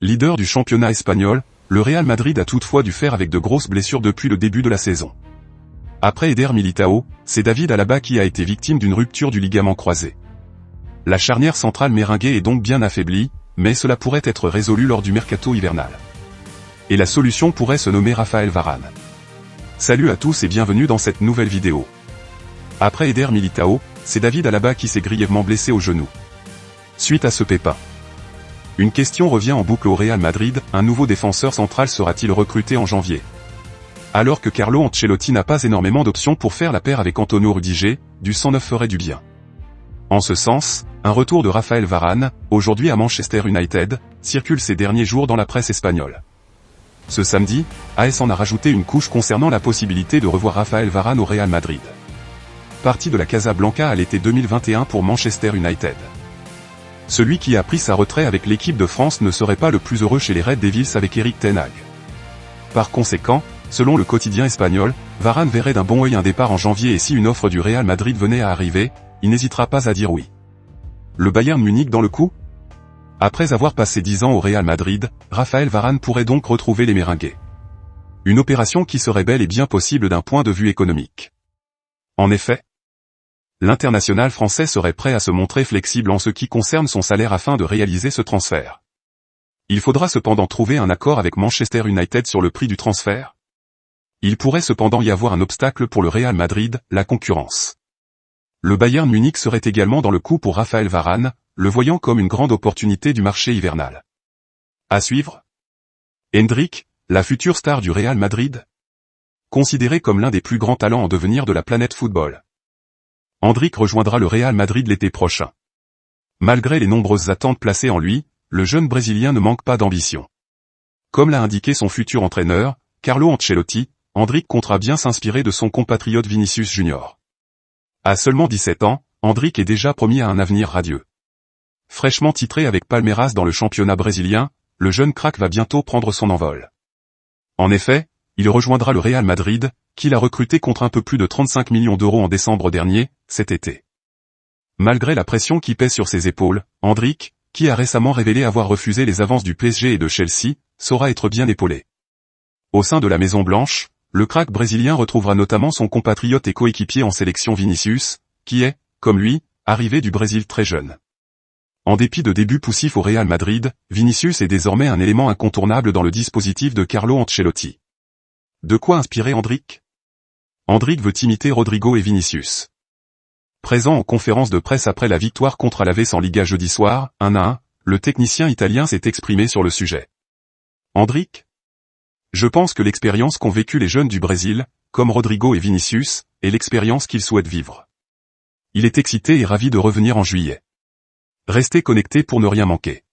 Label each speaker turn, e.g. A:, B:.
A: Leader du championnat espagnol, le Real Madrid a toutefois dû faire avec de grosses blessures depuis le début de la saison. Après Eder Militao, c'est David Alaba qui a été victime d'une rupture du ligament croisé. La charnière centrale méringuée est donc bien affaiblie, mais cela pourrait être résolu lors du mercato hivernal. Et la solution pourrait se nommer Raphaël Varane. Salut à tous et bienvenue dans cette nouvelle vidéo. Après Eder Militao, c'est David Alaba qui s'est grièvement blessé au genou. Suite à ce pépin, une question revient en boucle au Real Madrid, un nouveau défenseur central sera-t-il recruté en janvier? Alors que Carlo Ancelotti n'a pas énormément d'options pour faire la paire avec Antonio Rudiger, du 109 ferait du bien. En ce sens, un retour de Raphaël Varane, aujourd'hui à Manchester United, circule ces derniers jours dans la presse espagnole. Ce samedi, AS en a rajouté une couche concernant la possibilité de revoir Raphaël Varane au Real Madrid. Parti de la Casablanca à l'été 2021 pour Manchester United. Celui qui a pris sa retraite avec l'équipe de France ne serait pas le plus heureux chez les Red Devils avec Erik ten Hag. Par conséquent, selon le quotidien espagnol, Varane verrait d'un bon œil un départ en janvier et si une offre du Real Madrid venait à arriver, il n'hésitera pas à dire oui. Le Bayern Munich dans le coup? Après avoir passé 10 ans au Real Madrid, Raphaël Varane pourrait donc retrouver les Méringués. Une opération qui serait bel et bien possible d'un point de vue économique. En effet, l'international français serait prêt à se montrer flexible en ce qui concerne son salaire afin de réaliser ce transfert. Il faudra cependant trouver un accord avec Manchester United sur le prix du transfert. Il pourrait cependant y avoir un obstacle pour le Real Madrid, la concurrence. Le Bayern Munich serait également dans le coup pour Raphaël Varane, le voyant comme une grande opportunité du marché hivernal. À suivre. Endrick, la future star du Real Madrid. Considéré comme l'un des plus grands talents en devenir de la planète football. Endrick rejoindra le Real Madrid l'été prochain. Malgré les nombreuses attentes placées en lui, le jeune Brésilien ne manque pas d'ambition. Comme l'a indiqué son futur entraîneur, Carlo Ancelotti, Endrick comptera bien s'inspirer de son compatriote Vinicius Junior. À seulement 17 ans, Endrick est déjà promis à un avenir radieux. Fraîchement titré avec Palmeiras dans le championnat brésilien, le jeune crack va bientôt prendre son envol. En effet, il rejoindra le Real Madrid, qu'il a recruté contre un peu plus de 35 millions d'euros en décembre dernier, cet été. Malgré la pression qui pèse sur ses épaules, Endrick, qui a récemment révélé avoir refusé les avances du PSG et de Chelsea, saura être bien épaulé. Au sein de la Maison Blanche, le crack brésilien retrouvera notamment son compatriote et coéquipier en sélection Vinicius, qui est, comme lui, arrivé du Brésil très jeune. En dépit de débuts poussifs au Real Madrid, Vinicius est désormais un élément incontournable dans le dispositif de Carlo Ancelotti. De quoi inspirer Endrick? Endrick veut imiter Rodrigo et Vinicius. Présent en conférence de presse après la victoire contre Alaves en Liga jeudi soir, 1-1, le technicien italien s'est exprimé sur le sujet. Endrick? Je pense que l'expérience qu'ont vécu les jeunes du Brésil, comme Rodrigo et Vinicius, est l'expérience qu'ils souhaitent vivre. Il est excité et ravi de revenir en juillet. Restez connectés pour ne rien manquer.